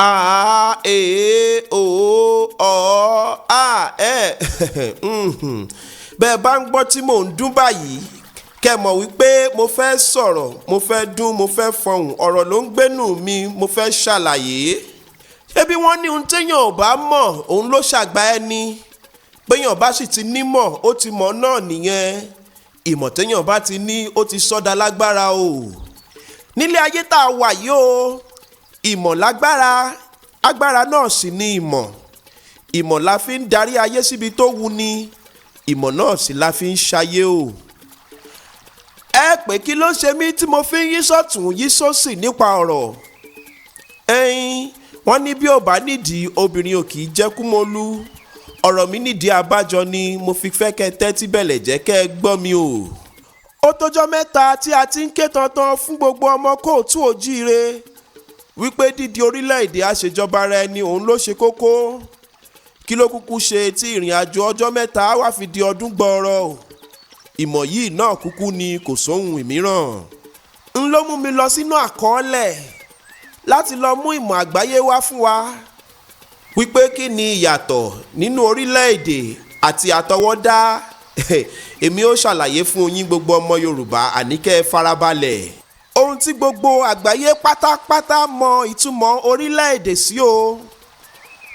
a e o ọ a ẹ bẹ́ẹ̀ bá ń gbọ́ tí mò ń dún báyìí kẹ́ mọ̀ wípé mo fẹ́ sọ̀rọ̀, mo fẹ́ dún, mo fẹ́ fọhùn, ọ̀rọ̀ ló ń gbénú mi, mo fẹ́ ṣàlàyé. Ṣé bí wọ́n ní ohun téèyàn ò bá mọ̀ òun ló ṣàgbá ẹni, péyàn bá sì ti nímọ̀ ó ti mọ̀ náà nìyẹn. Ìmọ̀ téèyàn bá ti ní ó ti sọ́dà lágbára o. Nílé ayé tá a wà yìí o, ìmọ̀ lágbára, agbára náà sì ni ìmọ̀. Ìmọ̀ la fi ń darí ayé síbi tó wù ni, ìmọ̀ náà sì la fi ń ṣayé o. Ẹ pé kí ló ṣe mí tí mo fi ń yí sọ́tún yí sósì nípa ọ̀rọ̀? Wọ́n ní bí ò bá nídìí obìnrin ò kì í jẹ́ kúmọ́lú. Ọ̀rọ̀ mi nídìí abájọ ni mo fi fẹ́ kẹ́ tẹ́tí bẹ̀lẹ̀ jẹ́ kẹ́ ẹ gbọ́ mi o. Ó tójọ́ mẹ́ta tí a ti ń ké tantan fún gbogbo ọmọ kóòtù òjíire wípé dídi orílẹ̀-èdè àṣejọba ara ẹni òun ló ṣe kókó. Kí ló kúkú ṣe tí ìrìn àjò ọjọ́ mẹ́ta wá fi di ọdún gbọọrọ? Ìmọ̀ yìí náà kúkú ni kò sóhun ìmíràn. N ló mú mi lọ sínú àkọọ́lẹ̀ láti lọ mú ìmọ̀ àgbáyé wá fún wa wípé kí ni ìyàtọ̀ nínú orílẹ̀-èdè àti àtọwọ́dá. Èmi ó ṣàlàyé fún yín gbogbo ọmọ Yorùbá, àní kẹ́ ẹ farabalẹ̀. Ohun tí gbogbo àgbáyé pátápátá mọ ìtumọ̀ orílẹ̀-èdè sí o,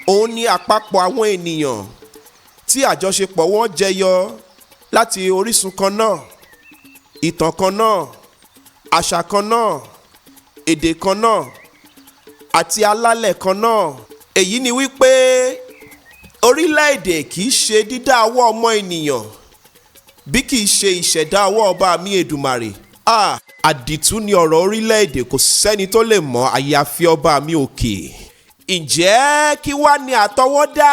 òun ni àpapọ̀ àwọn ènìyàn tí àjọṣepọ̀ wọn jẹyọ láti orísun kan náà, ìtàn kan náà, àṣà kan náà, èdè kan náà àti alálẹ̀ kan náà. Èyí ni wípé orílẹ̀-èdè kì í ṣe dídá ọwọ́ ọmọ ènìyàn bí kì í ṣe ìṣẹ̀dá ọwọ́ ọba mi Èdùmàrè. Àdìtú ni ọ̀rọ̀ orílẹ̀-èdè, kò sẹ́ni tó lè mọ̀ àyàfi ọba mi òkè. Ǹjẹ́ kí wá ni àtọwọ́dá?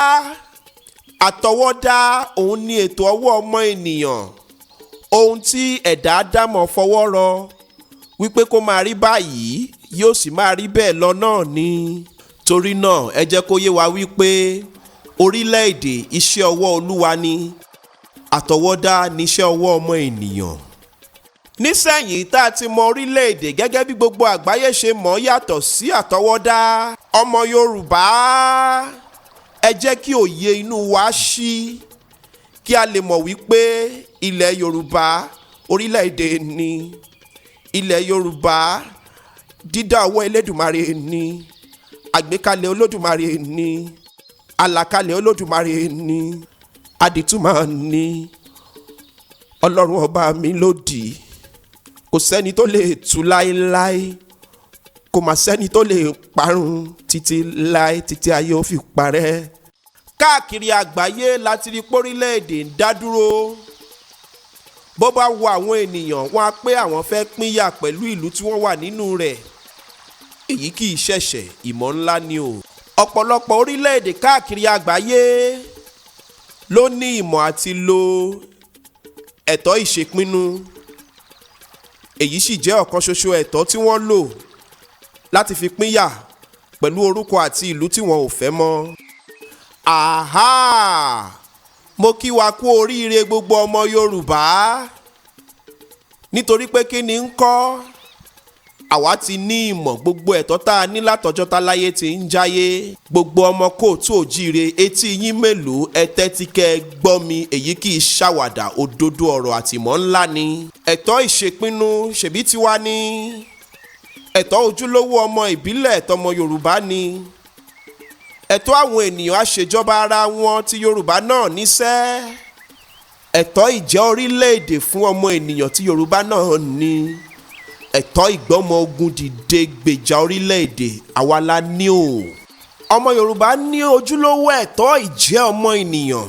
Àtọwọ́dá òun ni ètò ọwọ́ ọmọ ènìyàn, ohun tí ẹ̀dá dámọ̀ fọwọ́ rọ wípé kó máa rí báyìí yóò sì máa rí bẹ́ẹ̀ lọ náà ni. Torí náà ẹ jẹ́ kó yé wa wípé orílẹ̀-èdè iṣẹ́ ọwọ́ Olúwa ni, àtọwọ́dá ni iṣẹ́ ọwọ́ ọmọ ènìyàn. Nísẹ̀yìn tá a ti mọ orílẹ̀-èdè gẹ́gẹ́ bí gbogbo àgbáyé ṣe mọ̀ yàtọ̀ sí àtọwọ́dá. Ọmọ Yorùbá, ẹ jẹ́ kí òye inú wa ṣí kí a lè mọ̀ wípé ilẹ̀ Yorùbá orílẹ̀-èdè ni, ilẹ̀ Yorùbá dídá ọwọ́ Elédùmarè ni, àgbékalẹ̀ Olódùmarè ni, àlàkalẹ̀ Olódùmarè ni, àdìtúmọ̀ ni, Ọlọ́run ọba mi lòdì. Kò sẹ́ni tó lè tú láéláé, kò má sẹ́ni tó lè parun títí láé títí ayé ó fi parẹ́. Káàkiri àgbáyé láti rí pórílẹ̀-èdè ń dá dúró. Bó bá wo àwọn ènìyàn, wọ́n á pé àwọn fẹ́ pínyà pẹ̀lú ìlú tí wọ́n wà nínú rẹ̀. Èyí kì í ṣẹ̀ṣẹ̀, ìmọ̀ ńlá ni o. Ọ̀pọ̀lọpọ̀ orílẹ̀-èdè káàkiri àgbáyé ló ní ìmọ̀ àti lo ẹ̀tọ́ ìṣèpinnu. Èyí sì jẹ́ ọ̀kan ṣoṣo ẹ̀tọ́ tí wọ́n lò láti fi pínyà pẹ̀lú orúkọ àti ìlú tí wọn ò fẹ́ mọ́. Mo kí wa kú oríire gbogbo ọmọ Yorùbá, nítorí pé kí ni ń kọ́? Àwa ti ní ìmọ̀, gbogbo ẹ̀tọ́ tá a ní látọjọ́ táláyé ti ń jáyé. Gbogbo ọmọ kóòtù òjíire, etí yín mélòó, ẹ tẹ́tí kẹ́ ẹ gbọ́ mi, èyí kì í ṣàwàdà, òdodo ọ̀rọ̀ àtìmọ́ ńlá ni. Ẹ̀tọ́ ìṣèpinnu ṣèbí tiwa ni. Ẹ̀tọ́ ojúlówó ọmọ ìbílẹ̀ tọmọ Yorùbá ni. Ẹ̀tọ́ àwọn ènìyàn àṣejọba ara wọn ti Yorùbá náà níṣẹ́. Ẹ̀tọ́ ìjẹ́ orílẹ̀-èdè fún ọmọ ènìyàn ti Yorùbá náà ni. Ẹ̀tọ́ ìgbọ́mọ ogun dìde gbèjà orílẹ̀-èdè àwa la ní o. Ọmọ Yorùbá ní ojúlówó ẹ̀tọ́ ìjẹ́ ọmọ ènìyàn.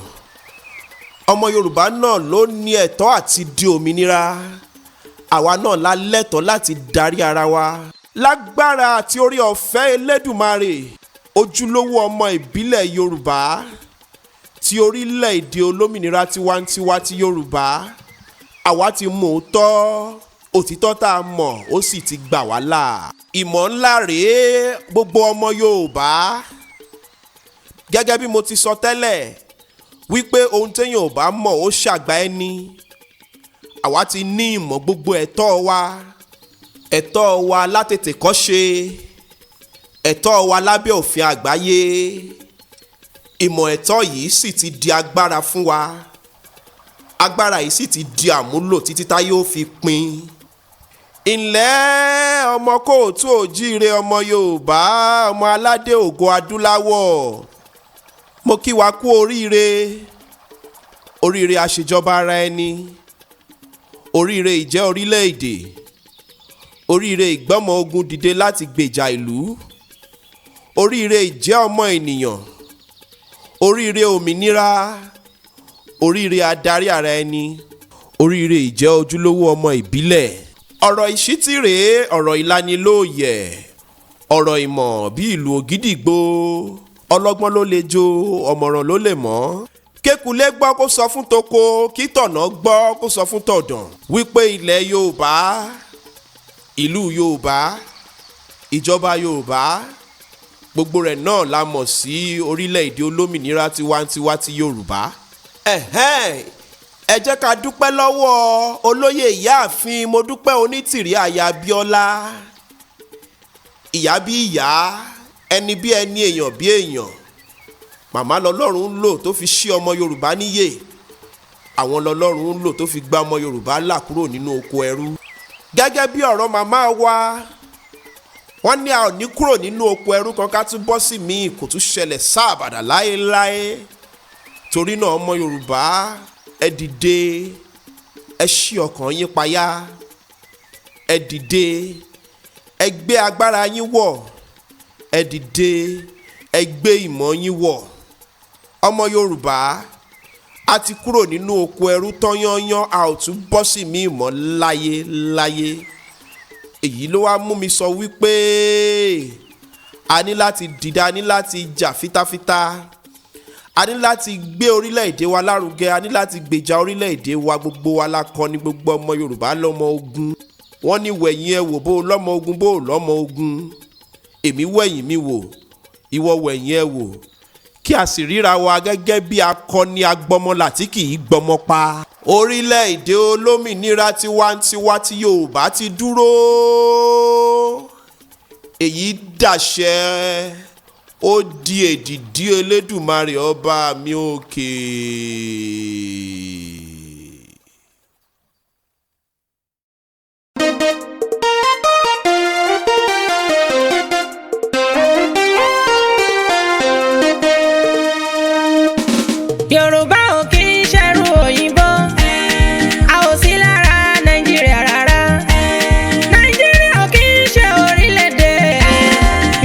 Ọmọ Yorùbá náà ló ní ẹ̀tọ́ àti di òmìnira. Àwa náà la lẹ́tọ̀ọ́ láti darí ara wa. Lágbára àti orí ọ̀fẹ́ Elédùmarè, ojúlówó ọmọ ìbílẹ̀ Yorùbá ti orílẹ̀-èdè olómìnira tiwantiwa ti Yorùbá, àwa ti mọ̀ òtítọ́ tá a mọ̀ ó sì ti gbà wá là. Ìmọ̀ ńlá rèé gbogbo ọmọ Yorùbá. Gẹ́gẹ́ bí mo ti sọ tẹ́lẹ̀ wípé ohun téèyàn ò bá mọ̀ ó ṣàgbá ẹni. Àwa ti ní ìmọ̀ gbogbo ẹ̀tọ́ wa látètè kọ́ṣe, ẹ̀tọ́ wa lábẹ́ òfin àgbáyé. Ìmọ̀ ẹ̀tọ́ yìí sì ti di agbára fún wa. Agbára yìí sì ti di àmúlò títí táyé ó fi pin. Ǹlẹ́ ọmọ kóòtù òjíire ọmọ Yorùbá, ọmọ aládé ògo adúláwọ̀. Mo kí wa kú oríire. Oríire àṣejọba ara ẹni. Oríire ìjẹ́ orílẹ̀-èdè. Oríire ìgbọ́mọ ogun dìde láti gbèjà ìlú. Oríire ìjẹ́ ọmọ ènìyàn. Oríire òmìnira. Oríire adarí ara ẹni. Oríire ìjẹ́ ojúlówó ọmọ ìbílẹ̀. Ọ̀rọ̀ ìṣítí rèé, ọ̀rọ̀ ìlanilóòyẹ̀. Ọ̀rọ̀ ìmọ̀ bí ìlú ògídìgbò. Ọlọ́gbọ́n ló lè jó, ọ̀mọ̀ràn ló lè mọ̀. Kékulé gbọ́ kó sọ fún toko, kí tọ̀nà gbọ́ kó sọ fún tọ̀dàn. Wípé ilẹ̀ Yorùbá, ìlú Yorùbá, ìjọba Yorùbá, gbogbo rẹ̀ náà la mọ̀ sí orílẹ̀-èdè olómìnira tiwantiwa ti Yorùbá. Ẹ jẹ́ ká dúpẹ́ lọ́wọ́ olóyè ìyáàfin mrsmudupeonitirimkoabiola. Ìyá bí ìyá, ẹni bí ẹni, èèyàn bí èèyàn. Màmá lọ́lọ́run ń lò tó fi ṣí ọmọ Yorùbá níyè. Àwọn lọ́lọ́run ń lò tó fi gba ọmọ Yorùbá là kúrò nínú oko ẹrú. Gẹ́gẹ́ bí ọ̀rọ̀ màmá wa, wọ́n ní a ò ní kúrò nínú oko ẹrú kan ká tún bọ́ sí míì, kò tún ṣẹlẹ̀ sáàbàdà láéláé. Torí náà ọmọ Yorùbá, ẹ dìde, ẹ ṣí ọkàn yín payá. Ẹ dìde, ẹ gbé agbára yín wọ̀. Ẹ dìde, ẹ gbé ìmọ̀ yín wọ̀. Ọmọ Yorùbá, a ti kúrò nínú oko ẹrú tán yányán, a ò tún bọ́ sí míì mọ́ láyé. Èyí ló wá mú mi sọ wípé a ní láti dìde, a ní láti jà fitafita. A ní láti gbé orílẹ̀-èdè wa lárugẹ, a ní láti gbèjà orílẹ̀-èdè wa. Gbogbo wa la kọ́ ni gbogbo ọmọ Yorùbá lọ́mọ ogun. Wọ́n ní wẹ̀yìn ẹ wò bó lọ́mọ ogun bó lọ́mọ ogun. Èmi wẹ̀yìn mi wò, ìwọ wẹ̀yìn ẹ wò. Kí a sì ríra wa gẹ́gẹ́ bí akọni agbọmọlà tí kì í gbọmọ pa. Orílẹ̀-èdè olómìnira tiwantiwa ti Yorùbá ti dúró. Èyí dàṣẹ, ó di èdìdí Elédùmarè ọba mi òkè. Yorùbá ò kì í ṣẹrú òyìnbó, a ò sí lára Nàìjíríà rárá. Nàìjíríà ò kì í ṣe orílẹ̀-èdè,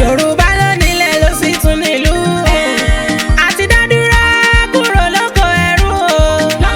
Yorùbá ló nílẹ̀ ló sì tún nílùú. A ti dá dúró kúrò lóko ẹrú o.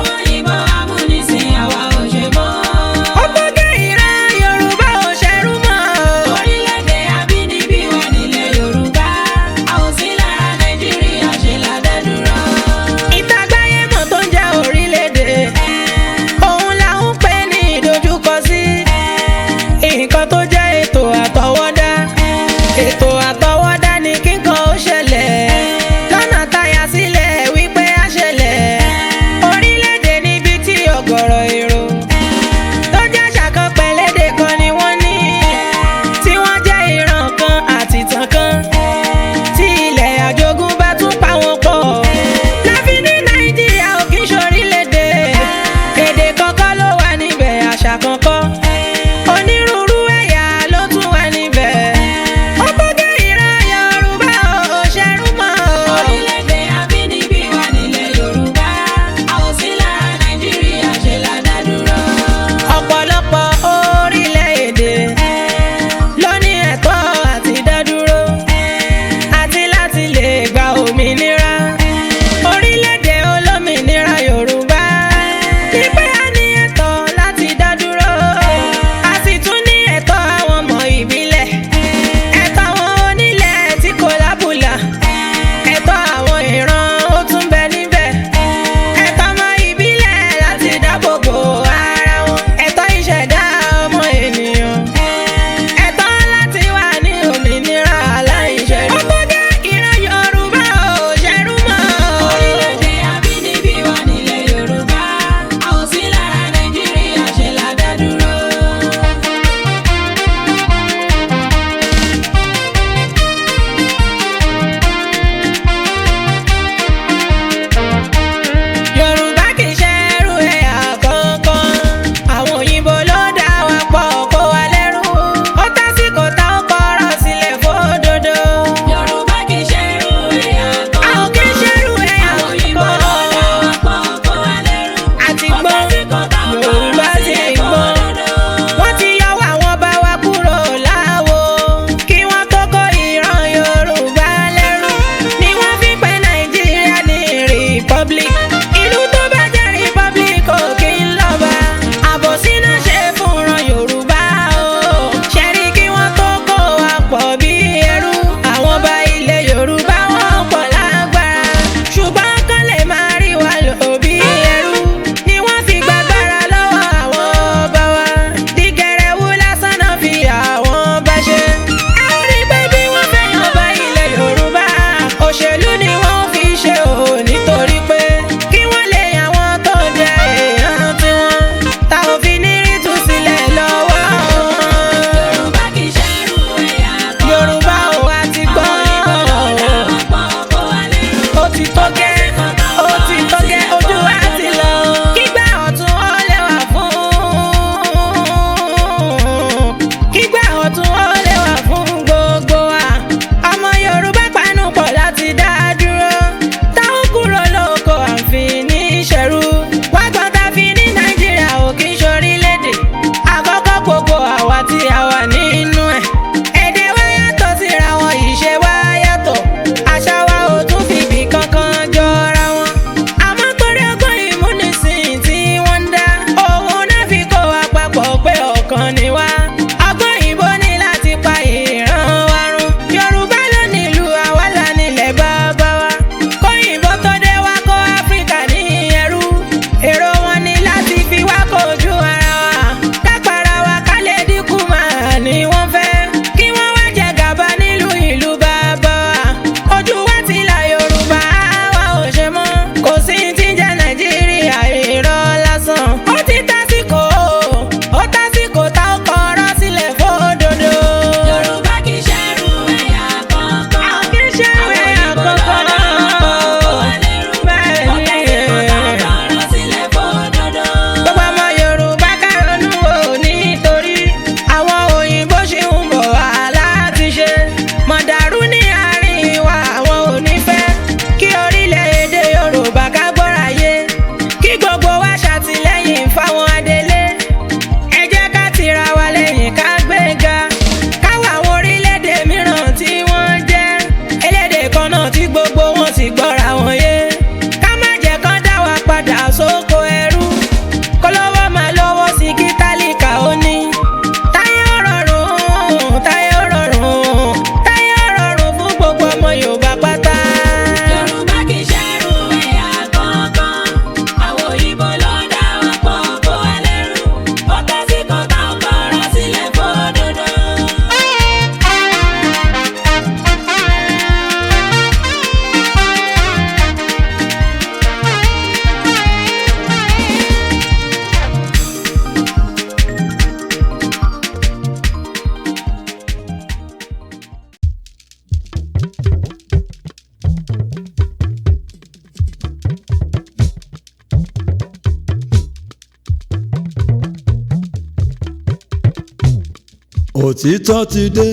òtítọ́ ti dé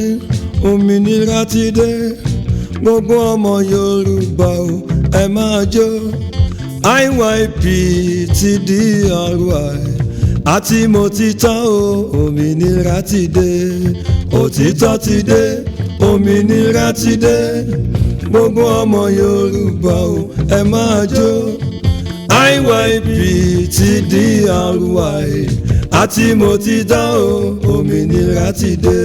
òmìnira ti dé gbogbo ọmọ Yorùbá o ẹ máa jó IYP ti DRY àti mo ti tán o òmìnira ti dé òtítọ́ ti dé òmìnira ti dé gbogbo ọmọ Yorùbá o ẹ máa jó IYP ti DRY àti mo ti tán o òmìnira ti dé.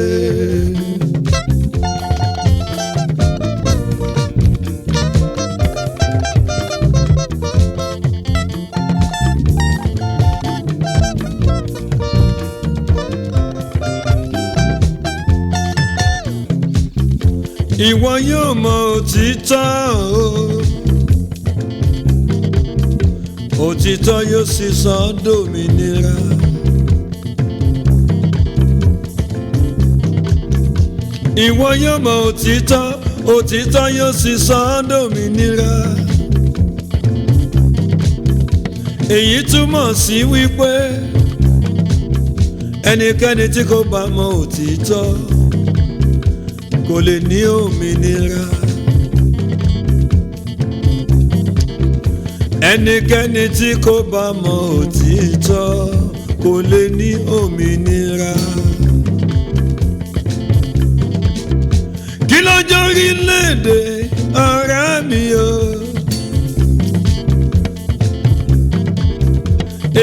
Ìwọ yóò mọ òtítọ́ o òtítọ́ yóò sì sọ ọ́ dòmìnira. Ìwọ yóò mọ òtítọ́ òtítọ́ yóò sì sọ ọ́ dòmìnira. Èyí túmọ̀ sí wípé ẹnikẹ́ni tí kò bá mọ òtítọ́ kò lè ní òmìnira. Ẹnikẹ́ni tí kò bá mọ òtítọ́ kò lè ní òmìnira. Kí ló jẹ́ orílẹ̀-èdè ọ̀rẹ́ mi o?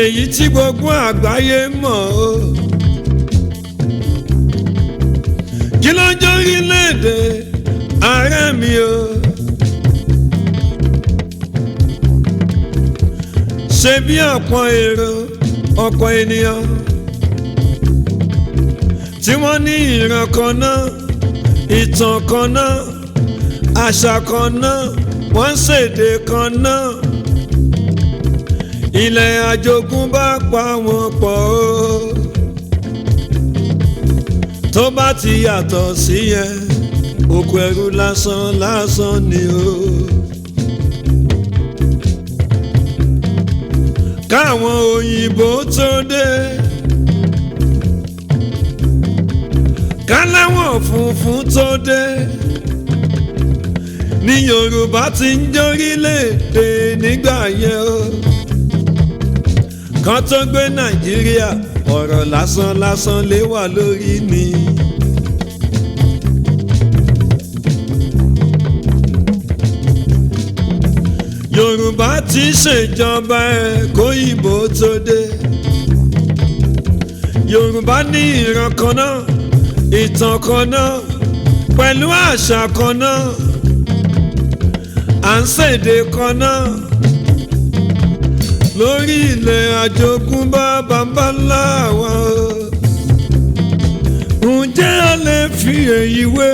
Èyí tí gbogbo àgbáyé mọ̀ o. Kí ló jẹ́ orílẹ̀-èdè ọ̀rẹ́ mi o? Ṣé bí ọ̀pọ̀ èrò ọ̀pọ̀ ènìyàn tí wọ́n ní ìran kan náà ìtàn kan náà àṣà kan náà wọ́n ń ṣèdè kan náà ilẹ̀ àjogúnbá pa wọ́n pọ̀ o tó bá ti yàtọ̀ sí yẹn òkú ẹrú lásán lásán ni o. Káwọn òyìnbó tó dé káláwọ̀ funfun tó dé ní Yorùbá ti ń jórílẹ̀-èdè nígbà yẹn o. Kan tó gbé Nàìjíríà ọ̀rọ̀ lásán lásán lé wà lórí ni. Yorùbá ti ṣèjọba ẹ̀ kóyìnbó tó dé. Yorùbá ní ìran kan náà ìtàn kan náà pẹ̀lú àṣà kan náà à ń ṣèdè kan náà lórí ilẹ̀ àjogúnbá bàbá ńlá wa. Ǹjẹ́ a lè fi èyí wé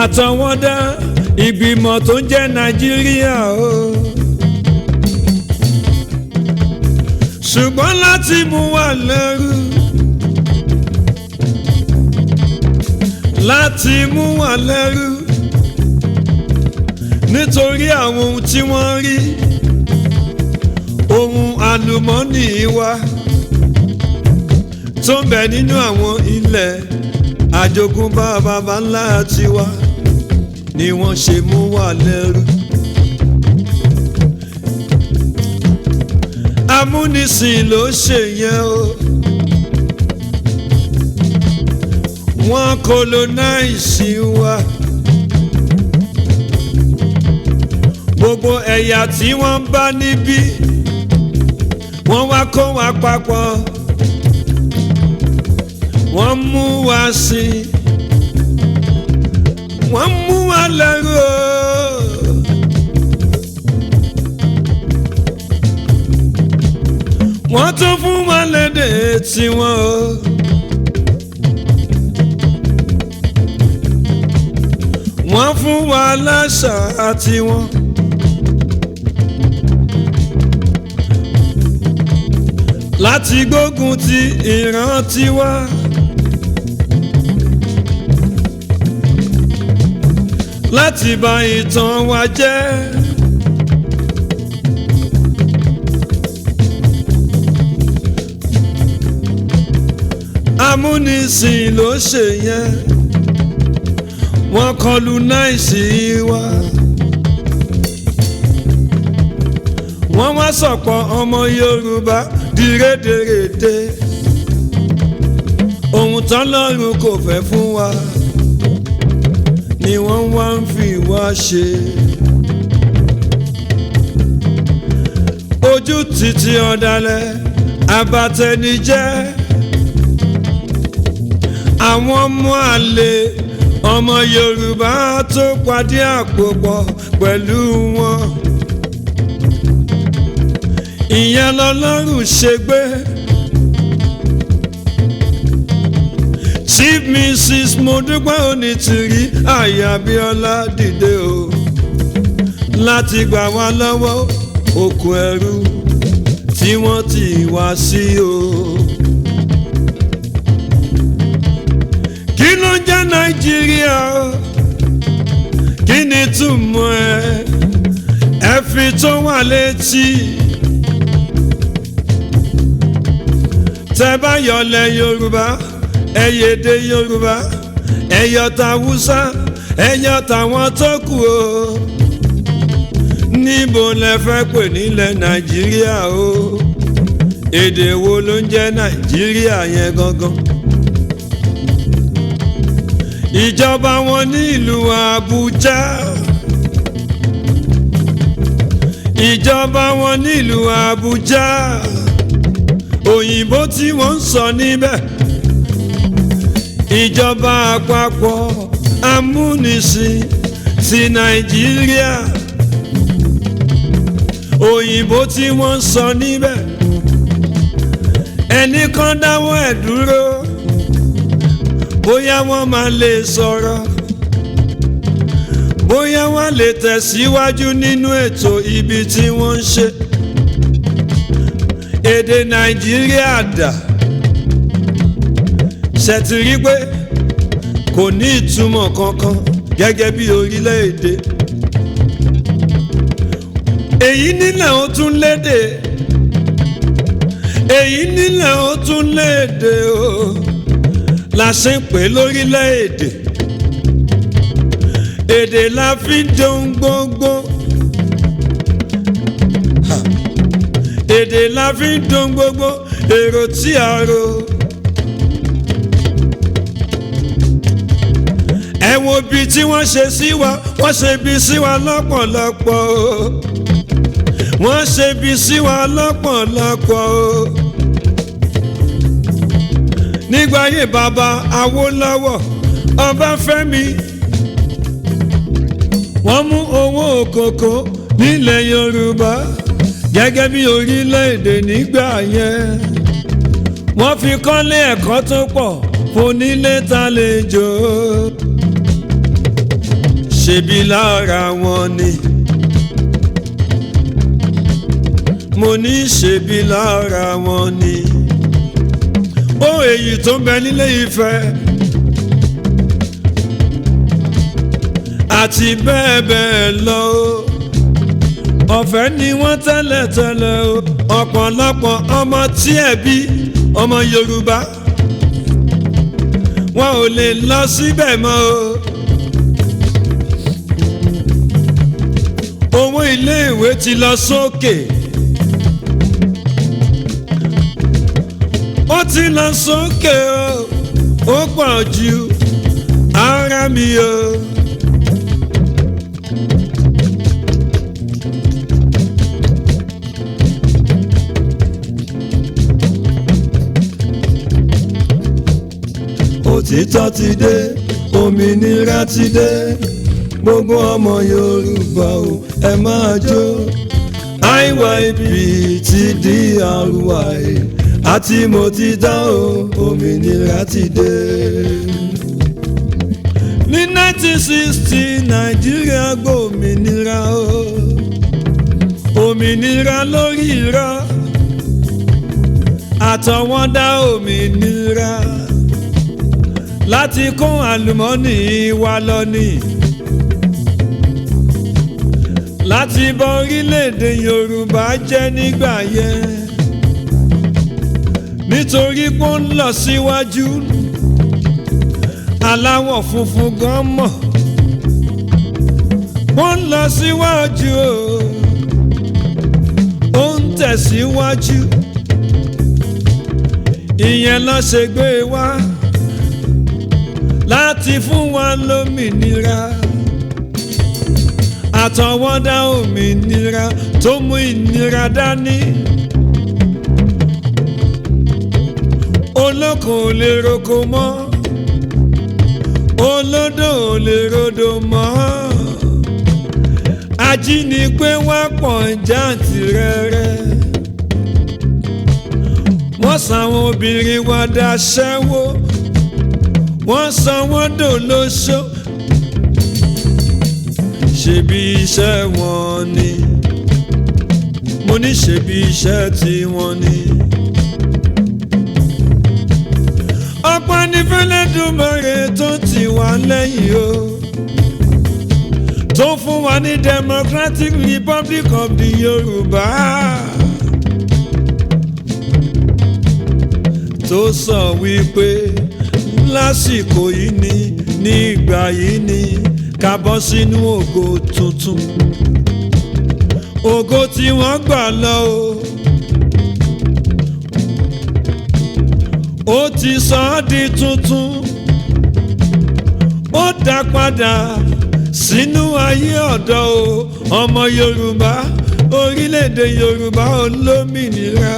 àtọwọ́dá ìgbìmọ̀ tó ń jẹ́ Nàìjíríà o? Ṣùgbọ́n láti mú wa lẹ́rú láti mú wa lẹ́rú nítorí àwọn ohun tí wọ́n rí ohun àlùmọ́nì wa tó ń bẹ nínú àwọn ilẹ̀ àjogúnbá baba ńlá tiwa ni wọ́n ṣe mú wa lẹ́rú. Amúnisìn ló ṣe yẹn o. Wọ́n colonize wa. Gbogbo ẹ̀yà tí wọ́n bá níbí wọ́n wá kó wa papọ̀. Wọ́n mú wa sí i. Wọ́n mú wa lẹ́rú o. Wọ́n tún fún wa lédè tiwọn o. Wọ́n fún wa láṣà tiwọn. Láti gbógun ti ìran tiwa. Láti bà ìtàn wa jẹ́. amúnisìn ló ṣe yẹn wọ́n kọlu náìsí wa wọ́n wá sọ̀pọ̀ ọmọ Yorùbá di rédèrèdè ohun tọ́lọ́run kò fẹ́ fún wa ni wọ́n wá ń fi wá ṣe. ojú títí ọ̀dàlẹ̀ abatẹnijẹ́ àwọn ọmọ àlè ọmọ Yorùbá tó pàdé àpòpọ̀ pẹ̀lú wọn ìyẹn lọ́lọ́run ṣe gbé Chief Mrs. Mudupeonitirimkoabiola dìde o láti gbà wá lọ́wọ́ oko ẹrú tí wọ́n ti wá sí o. kí ló ń jẹ́ Nàìjíríà o kí ni túmọ̀ ẹ fi tó wà létí. tẹ́ bá yọlẹ̀ Yorùbá ẹ̀yẹ̀dẹ̀ Yorùbá ẹ̀yọ̀tà Haúsá ẹ̀yọ̀tà wọn tó kù o. níbo lẹ fẹ́ pè nílẹ̀ Nàìjíríà o èdè wo ló ń jẹ́ Nàìjíríà yẹn gangan. ìjọba wọn ní ìlú Àbújá ìjọba wọn ní ìlú Àbújá òyìnbó tí wọ́n ń sọ níbẹ̀ ìjọba àpapọ̀ amúnisìn ti Nàìjíríà òyìnbó tí wọ́n ń sọ níbẹ̀ ẹnì kan dáwọ́ ẹ̀ dúró bóyá wọ́n máa lè sọ̀rọ̀ bóyá wọ́n lè tẹ̀síwájú nínú ètò ibi tí wọ́n ń ṣe. èdè Nàìjíríà dà ṣe ti rí pé kò ní ìtumọ̀ kankan gẹ́gẹ́ bí orílẹ̀-èdè. èyí nílẹ̀ ó tún lédè èyí nílẹ̀ ó tún lédè o la ṣe ń pè lórílẹ̀-èdè. èdè la fi ń dohun gbogbo èdè la fi ń dohun gbogbo èrò tí a rò. ẹ wo bí tí wọ́n ṣe sí wa wọ́n ṣe bí sí wa lọ́pọ̀lọpọ̀ o wọ́n ṣe bí sí wa lọ́pọ̀lọpọ̀ o. nígbà yé bàbá Awólọ́wọ̀ Ọbáfẹ́mi wọ́n mú owó òkòkò nílẹ̀ Yorùbá gẹ́gẹ́ bí orílẹ̀-èdè nígbà yẹn wọ́n fi kọ́lé ẹ̀kọ́ tó pọ̀ fún nílé tàlejò ṣebí lára wọn ni mo ní ṣebí lára wọn ni ó èyí tó ń bẹ nílé Ifẹ̀ àti bẹ́ẹ̀ bẹ́ẹ̀ lọ ọ̀fẹ́ ni wọ́n tẹ́lẹ̀tẹ́lẹ̀ o ọ̀pọ̀lọpọ̀ ọmọ tí ẹ̀ bí ọmọ Yorùbá wọn ò lè lọ síbẹ̀ mọ́ o. owó iléèwé ti lọ sókè ó ti lọ sókè o ó pọ̀ ju ara mi o. òtítọ́ ti dé òmìnira ti dé gbogbo ọmọ Yorùbá o ẹ máa jó IYPTDRY àti mo ti dá o òmìnira ti dé. ní 1960 Nàìjíríà gbòmìnira o òmìnira lórí irọ́ àtọwọ́dá òmìnira láti kó àlùmọ́nì wa lọ ní láti bọ orílẹ̀-èdè Yorùbá jẹ́ nígbà yẹn ní nítorí pé ó ń lọ síwájú aláwọ̀ funfun gan mọ̀ ó ń lọ síwájú ó ń tẹ̀síwájú ìyẹn ló ṣe gbé wá láti fún wa lómìnira àtọwọ́dá òmìnira tó mú ìnira dání olóko ò lè roko mọ́ olódò ò lè rodò mọ́ ajínigbé wá pọ̀ jàǹtìrẹrẹ wọ́n sàwọn obìnrin wa daṣẹ́wó wọ́n sọ wọ́n dòlóṣó ṣebí iṣẹ́ wọn ni mo ní ṣebí iṣẹ́ tí wọ́n ní. ọ̀pọ̀ ní fẹ́lẹ́dùmarè tó ti wà lẹ́yìn o tó fún wa ní Democratic Republic of the Yorùbá tó sọ wípé lásìkò yìí ni ní ìgbà yìí ni ká bọ́ sínú ògo tuntun ògo tí wọ́n gbà lọ ó ti sọ ọ́ di tuntun ó dá padà sínú ayé ọ̀dọ́ ọmọ Yorùbá orílẹ̀-èdè Yorùbá olómìnira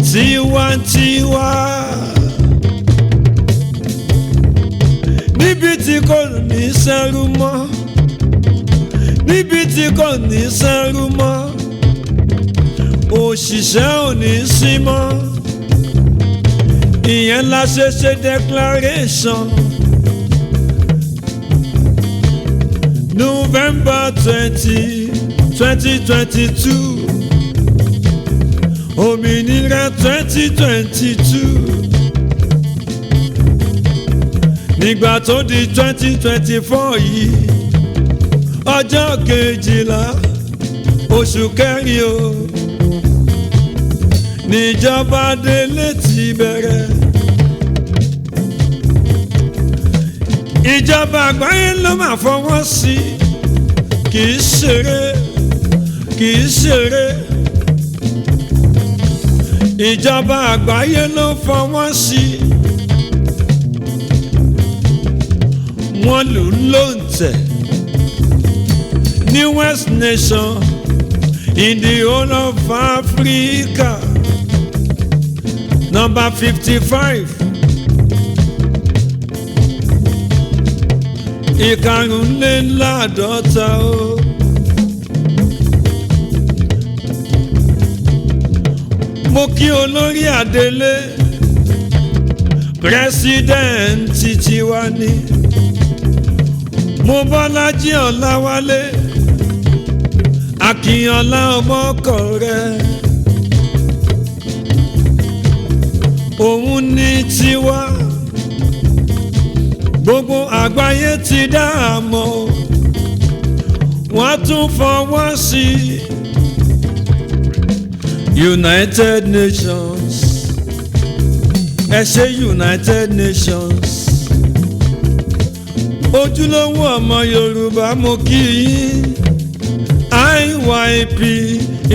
tiwantiwa níbi tí kò ní sẹ́rú mọ́ níbi tí kò ní sẹ́rú mọ́ òṣìṣẹ́ ò ní sí mọ́ ìyẹn la ṣe ṣe declaration November 2022 òmìnira 2022 nígbà tó di 2024 yìí ọjọ́ kejìlá oṣù kẹrin o níjọbaadele ti bẹ̀rẹ̀ ìjọba àgbáyé ló máa fọwọ́ sí kì í ṣeré ìjọba àgbáyé ló fọwọ́ sí wọ́n lù ú lóǹtẹ̀ newest nation in the whole of Africa number 55 ìkarùnléláàádọ́ta o mo kí olórí adélé pírẹsidẹ́ǹtì tiwa ni mo Bọ́lájí Ọláwálé Akínyọlá ọmọkọ rẹ òun ní tiwa gbogbo àgbáyé ti dá a mọ̀ wọ́n tún fọwọ́ sí United Nations ẹ ṣe United Nations ojúlówó ọmọ Yorùbá mo kí yín IYP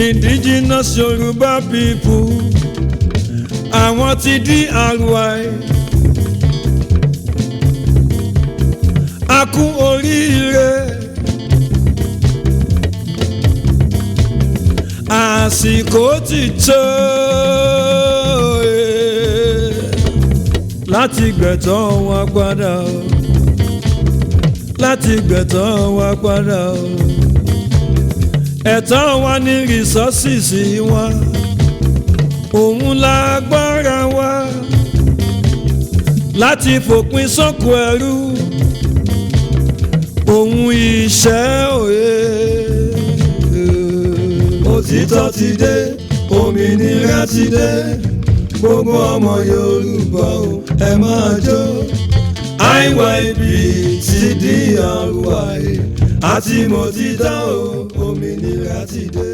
Indigenous Yoruba People àwọn ti DRY a kú oríire àsìkò ti tó láti gbẹ̀tọ́ wa padà láti gbẹ̀tọ́ wa padà ẹ̀tọ́ wa ní resources wa òun lágbára wa láti fòpin sóko ẹrú òun ìṣẹ́ òye. Òtítọ́ ti dé òmìnira ti dé gbogbo ọmọ Yorùbá o ẹ máa jó IYP ti DRY àti mo ti dá o òmìnira ti dé.